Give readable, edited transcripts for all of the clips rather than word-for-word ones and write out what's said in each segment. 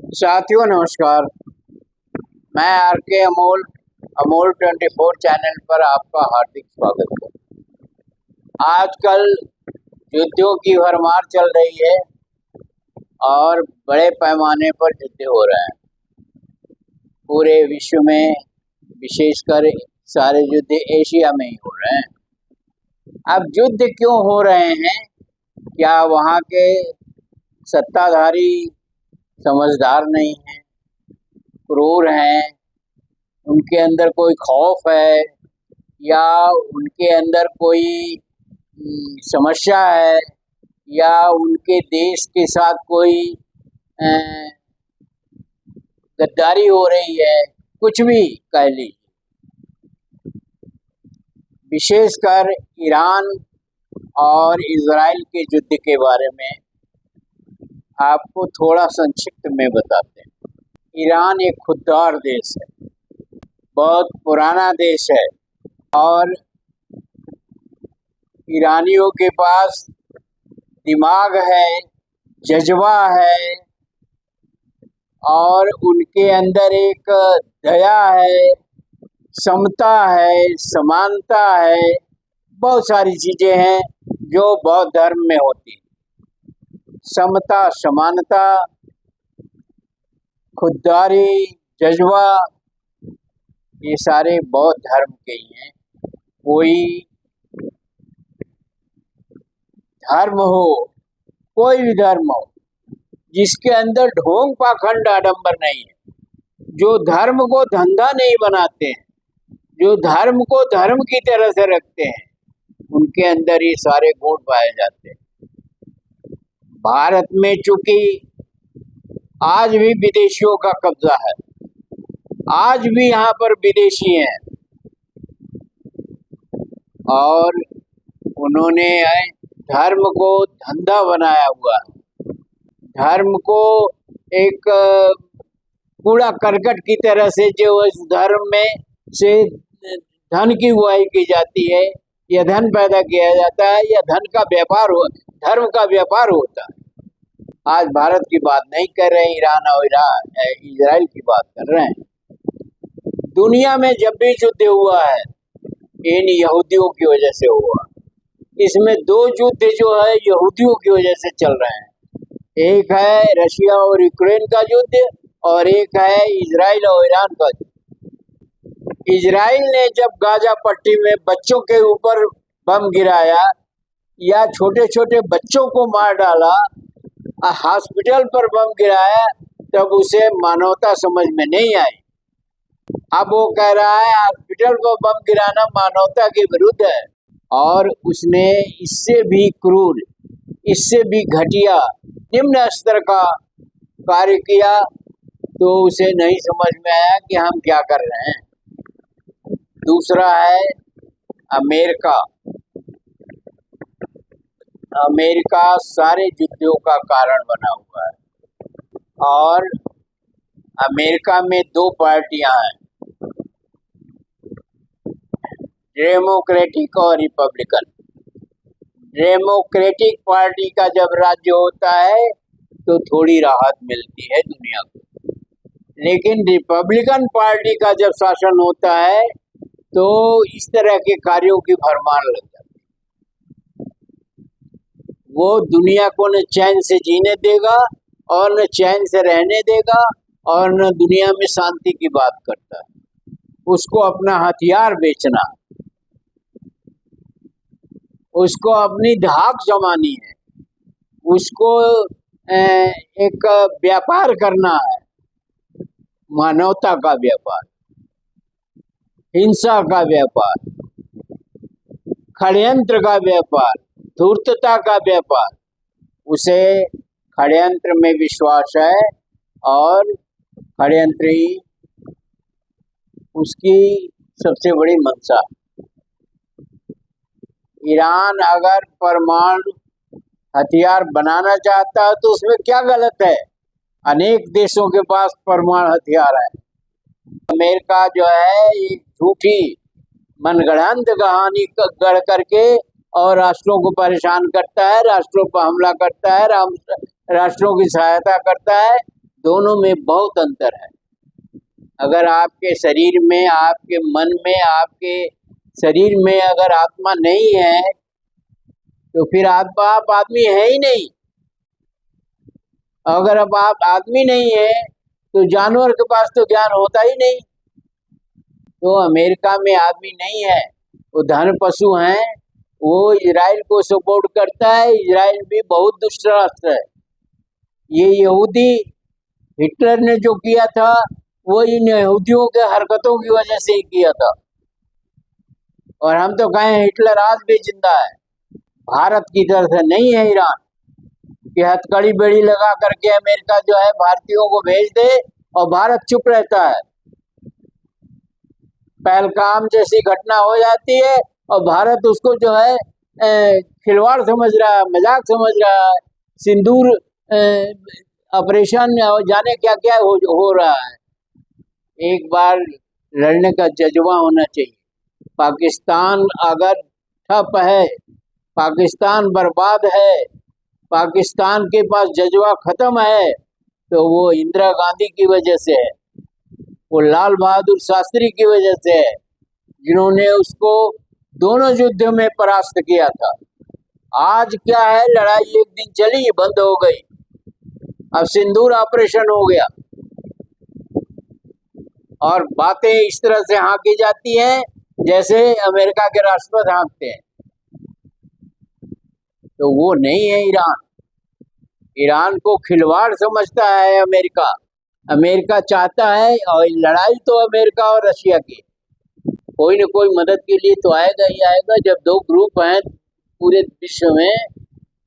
साथियों नमस्कार। मैं आर के अमोल अमोल 24 चैनल पर आपका हार्दिक स्वागत है। आजकल युद्धों की भरमार चल रही है और बड़े पैमाने पर युद्ध हो रहे हैं पूरे विश्व में, विशेषकर सारे युद्ध एशिया में ही हो रहे हैं। अब युद्ध क्यों हो रहे हैं? क्या वहाँ के सत्ताधारी समझदार नहीं हैं, क्रूर हैं, उनके अंदर कोई खौफ है, या उनके अंदर कोई समस्या है, या उनके देश के साथ कोई गद्दारी हो रही है, कुछ भी कह लीजिए। विशेषकर ईरान और इजराइल के युद्ध के बारे में आपको थोड़ा संक्षिप्त में बताते हैं। ईरान एक खुददार देश है, बहुत पुराना देश है और ईरानियों के पास दिमाग है, जज्बा है और उनके अंदर एक दया है, समता है, समानता है, बहुत सारी चीज़ें हैं जो बौद्ध धर्म में होती हैं। समता, समानता, खुददारी, जज्बा, ये सारे बौद्ध धर्म के ही हैं। कोई धर्म हो, कोई भी धर्म हो, जिसके अंदर ढोंग पाखंड आडंबर नहीं है, जो धर्म को धंधा नहीं बनाते हैं, जो धर्म को धर्म की तरह से रखते हैं, उनके अंदर ये सारे गुण पाए जाते हैं। भारत में चूंकि आज भी विदेशियों का कब्जा है, आज भी यहाँ पर विदेशी हैं और उन्होंने धर्म को धंधा बनाया हुआ है, धर्म को एक कूड़ा करकट की तरह से जो इस धर्म में से धन की बुआई की जाती है या धन पैदा किया जाता है या धन का व्यापार हो, धर्म का व्यापार होता है। आज भारत की बात नहीं कर रहे हैं, ईरान और इजराइल की बात कर रहे हैं। दुनिया में जब भी युद्ध हुआ है इन यहूदियों की वजह से हुआ। इसमें दो युद्ध जो है यहूदियों की वजह से चल रहे हैं। एक है रशिया और यूक्रेन का युद्ध और एक है इजराइल और ईरान का युद्ध। इजराइल ने जब गाजा पट्टी में बच्चों के ऊपर बम गिराया या छोटे छोटे बच्चों को मार डाला, हॉस्पिटल पर बम गिराया, तब उसे मानवता समझ में नहीं आई। अब वो कह रहा है हॉस्पिटल पर बम गिराना मानवता के विरुद्ध है और उसने इससे भी क्रूर, इससे भी घटिया, निम्न स्तर का कार्य किया, तो उसे नहीं समझ में आया कि हम क्या कर रहे हैं। दूसरा है अमेरिका। अमेरिका सारे युद्धों का कारण बना हुआ है और अमेरिका में दो पार्टियां हैं, डेमोक्रेटिक और रिपब्लिकन। डेमोक्रेटिक पार्टी का जब राज्य होता है तो थोड़ी राहत मिलती है दुनिया को, लेकिन रिपब्लिकन पार्टी का जब शासन होता है तो इस तरह के कार्यों की भरमार लग जाती है। वो दुनिया को न चैन से जीने देगा और न चैन से रहने देगा और न दुनिया में शांति की बात करता है। उसको अपना हथियार बेचना, उसको अपनी धाक जमानी है, उसको एक व्यापार करना है, मानवता का व्यापार, हिंसा का व्यापार, षड्यंत्र का व्यापार, धूर्तता का व्यापार। उसे षड्यंत्र में विश्वास है और षड्यंत्र ही उसकी सबसे बड़ी मंशा। ईरान अगर परमाणु हथियार बनाना चाहता है तो उसमें क्या गलत है? अनेक देशों के पास परमाणु हथियार है। अमेरिका जो है एक झूठी मनगढ़ंत कहानी गढ़ करके और राष्ट्रों को परेशान करता है, राष्ट्रों पर हमला करता है, राष्ट्रों की सहायता करता है, दोनों में बहुत अंतर है। अगर आपके शरीर में, आपके मन में, आपके शरीर में अगर आत्मा नहीं है तो फिर आप आदमी है ही नहीं। अगर अब आप आदमी नहीं है तो जानवर के पास तो ज्ञान होता ही नहीं। तो अमेरिका में आदमी नहीं है, वो धन पशु हैं, वो इजराइल को सपोर्ट करता है। इजराइल भी बहुत दुष्ट राष्ट्र है। ये यहूदी हिटलर ने जो किया था वो इन यहूदियों के हरकतों की वजह से ही किया था। और हम तो कहें हिटलर आज भी जिंदा है। भारत की तरफ से नहीं है ईरान कि हथकड़ी बेड़ी लगा करके अमेरिका जो है भारतीयों को भेज दे और भारत चुप रहता है। पहलगाम जैसी घटना हो जाती है और भारत उसको जो है खिलवाड़ समझ रहा है, मजाक समझ रहा है। सिंदूर ऑपरेशन जाने क्या क्या हो रहा है। एक बार लड़ने का जज्बा होना चाहिए। पाकिस्तान अगर ठप है, पाकिस्तान बर्बाद है, पाकिस्तान के पास जज्बा खत्म है तो वो इंदिरा गांधी की वजह से है, वो लाल बहादुर शास्त्री की वजह से है, जिन्होंने उसको दोनों युद्ध में परास्त किया था। आज क्या है, लड़ाई एक दिन चली बंद हो गई, अब सिंदूर ऑपरेशन हो गया और बातें इस तरह से हाँकी जाती हैं जैसे अमेरिका के राष्ट्रपति हाँकते हैं। तो वो नहीं है ईरान। ईरान को खिलवाड़ समझता है अमेरिका। अमेरिका चाहता है, और लड़ाई तो अमेरिका और रशिया की, कोई न कोई मदद के लिए तो आएगा ही आएगा। जब दो ग्रुप हैं पूरे विश्व में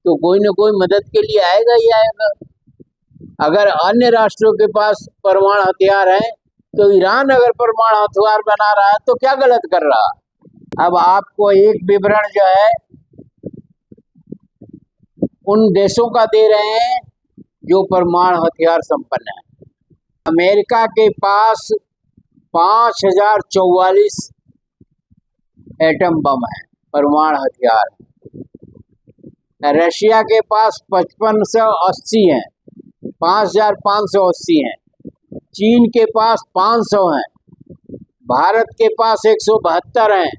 तो कोई न कोई मदद के लिए आएगा ही आएगा। अगर अन्य राष्ट्रों के पास परमाणु हथियार है तो ईरान अगर परमाणु हथियार बना रहा है तो क्या गलत कर रहा है। अब आपको एक विवरण जो है उन देशों का दे रहे हैं जो परमाणु हथियार संपन्न है। अमेरिका के पास 5044 एटम बम है, परमाणु हथियार। रशिया के पास 5580 हैं, 5580 हैं। चीन के पास 500 हैं, भारत के पास 172 हैं,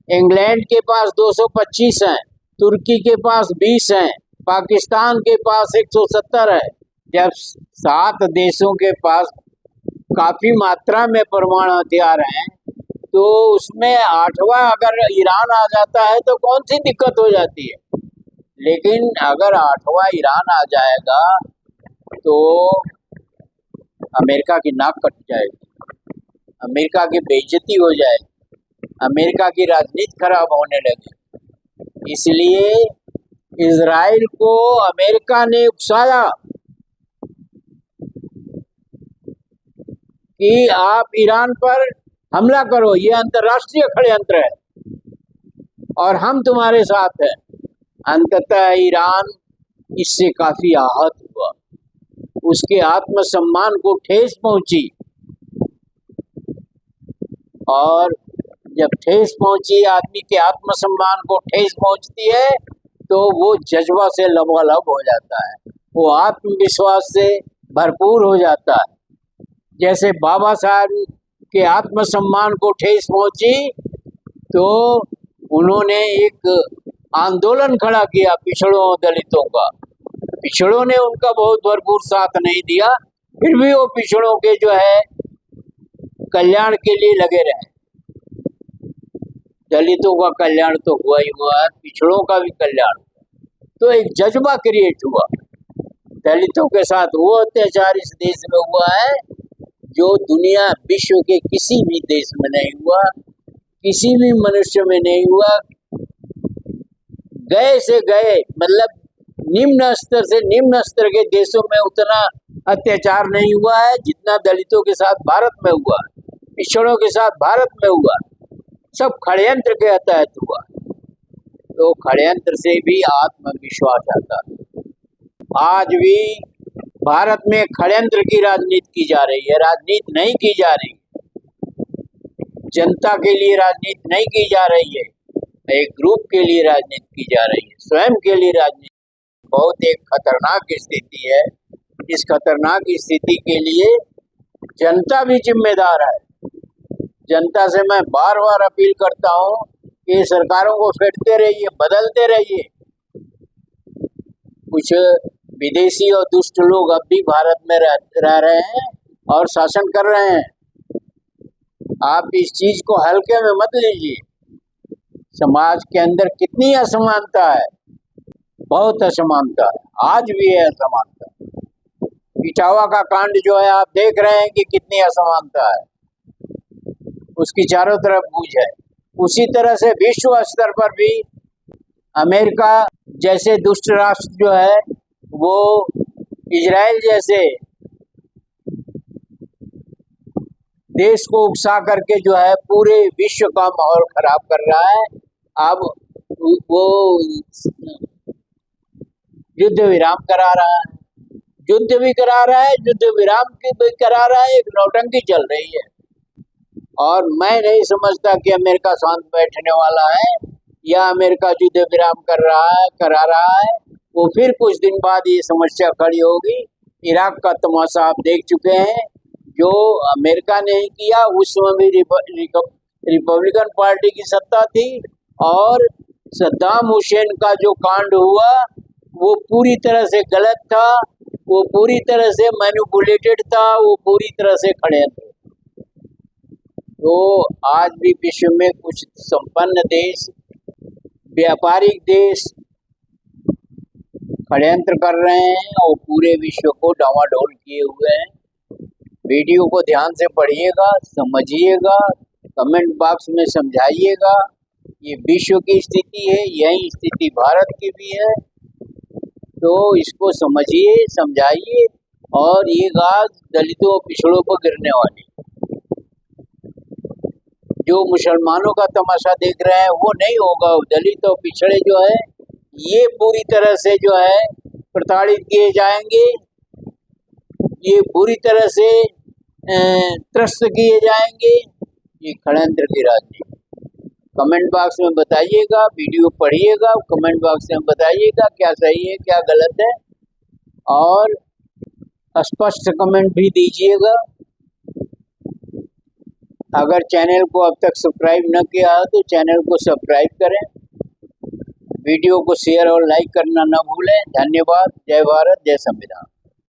इंग्लैंड के पास 225 हैं, तुर्की के पास 20 हैं, पाकिस्तान के पास 170 है। जब 7 देशों के पास काफी मात्रा में परमाणु हथियार हैं तो उसमें 8वां अगर ईरान आ जाता है तो कौन सी दिक्कत हो जाती है। लेकिन अगर 8वां ईरान आ जाएगा तो अमेरिका की नाक कट जाएगी, अमेरिका की बेइज्जती हो जाएगी, अमेरिका की राजनीति खराब होने लगी। इसलिए इजराइल को अमेरिका ने उकसाया कि आप ईरान पर हमला करो, ये अंतर्राष्ट्रीय षड्यंत्र है और हम तुम्हारे साथ हैं। अंततः ईरान इससे काफी आहत हुआ, उसके आत्मसम्मान को ठेस पहुंची, और जब ठेस पहुंची, आदमी के आत्मसम्मान को ठेस पहुंचती है तो वो जज्बा से लबालब हो जाता है, वो आत्मविश्वास से भरपूर हो जाता है। जैसे बाबा साहब के आत्मसम्मान को ठेस पहुंची तो उन्होंने एक आंदोलन खड़ा किया पिछड़ों और दलितों का। पिछड़ों ने उनका बहुत भरपूर साथ नहीं दिया, फिर भी वो पिछड़ों के जो है कल्याण के लिए लगे रहे। दलितों का कल्याण तो हुआ ही हुआ, पिछड़ों का भी कल्याण हुआ, तो एक जज्बा क्रिएट हुआ। दलितों के साथ वो अत्याचार इस देश में हुआ है जो दुनिया विश्व के किसी भी देश में नहीं हुआ, किसी भी मनुष्य में नहीं हुआ। गए से गए मतलब निम्न स्तर से निम्न स्तर के देशों में उतना अत्याचार नहीं हुआ है जितना दलितों के साथ भारत में हुआ, पिछड़ों के साथ भारत में हुआ। सब षड्यंत्र के तहत हुआ, तो षड्यंत्र से भी आत्मविश्वास आता है। आज भी भारत में षड्यंत्र की राजनीति की जा रही है, राजनीति नहीं की जा रही, जनता के लिए राजनीति नहीं की जा रही है, एक ग्रुप के लिए राजनीति की जा रही है, स्वयं के लिए राजनीति। बहुत एक खतरनाक स्थिति है इस खतरनाक स्थिति के लिए जनता भी जिम्मेदार है। जनता से मैं बार बार अपील करता हूँ कि सरकारों को फेंटते रहिए, बदलते रहिए। कुछ विदेशी और दुष्ट लोग अब भी भारत में रह रहे हैं और शासन कर रहे हैं। आप इस चीज को हल्के में मत लीजिए। समाज के अंदर कितनी असमानता है, बहुत असमानता है, आज भी है असमानता। इटावा का कांड जो है आप देख रहे हैं कि कितनी असमानता है, उसकी चारों तरफ बूझ है। उसी तरह से विश्व स्तर पर भी अमेरिका जैसे दुष्ट राष्ट्र जो है वो इजराइल जैसे देश को उकसा करके जो है पूरे विश्व का माहौल खराब कर रहा है। अब वो युद्ध विराम करा रहा है, युद्ध भी करा रहा है, युद्ध विराम भी करा रहा है, एक नौटंकी चल रही है। और मैं नहीं समझता कि अमेरिका शांत बैठने वाला है या अमेरिका युद्ध विराम करा रहा है। वो फिर कुछ दिन बाद ये समस्या खड़ी होगी। इराक का तमाशा आप देख चुके हैं, जो अमेरिका ने ही किया। उस समय भी रिपब्लिकन पार्टी की सत्ता थी और सद्दाम हुसैन का जो कांड हुआ वो पूरी तरह से गलत था, वो पूरी तरह से मैनिपुलेटेड था, वो पूरी तरह से षड्यंत्र। तो आज भी विश्व में कुछ संपन्न देश, व्यापारिक देश षड्यंत्र कर रहे हैं और पूरे विश्व को डामाडोल किए हुए हैं। वीडियो को ध्यान से पढ़िएगा, समझिएगा, कमेंट बॉक्स में समझाइएगा। ये विश्व की स्थिति है, यही स्थिति भारत की भी है। तो इसको समझिए, समझाइए। और ये गाज दलितों और पिछड़ों को गिरने वाली, जो मुसलमानों का तमाशा देख रहे हैं वो नहीं होगा। दलित और पिछड़े जो है ये पूरी तरह से जो है प्रताड़ित किए जाएंगे, ये पूरी तरह से त्रस्त किए जाएंगे। ये षड्यंत्र की राजनीति। कमेंट बॉक्स में बताइएगा, वीडियो पढ़िएगा, कमेंट बॉक्स में बताइएगा क्या सही है क्या गलत है, और स्पष्ट कमेंट भी दीजिएगा। अगर चैनल को अब तक सब्सक्राइब न किया है तो चैनल को सब्सक्राइब करें, वीडियो को शेयर और लाइक करना न भूलें। धन्यवाद। जय भारत, जय संविधान।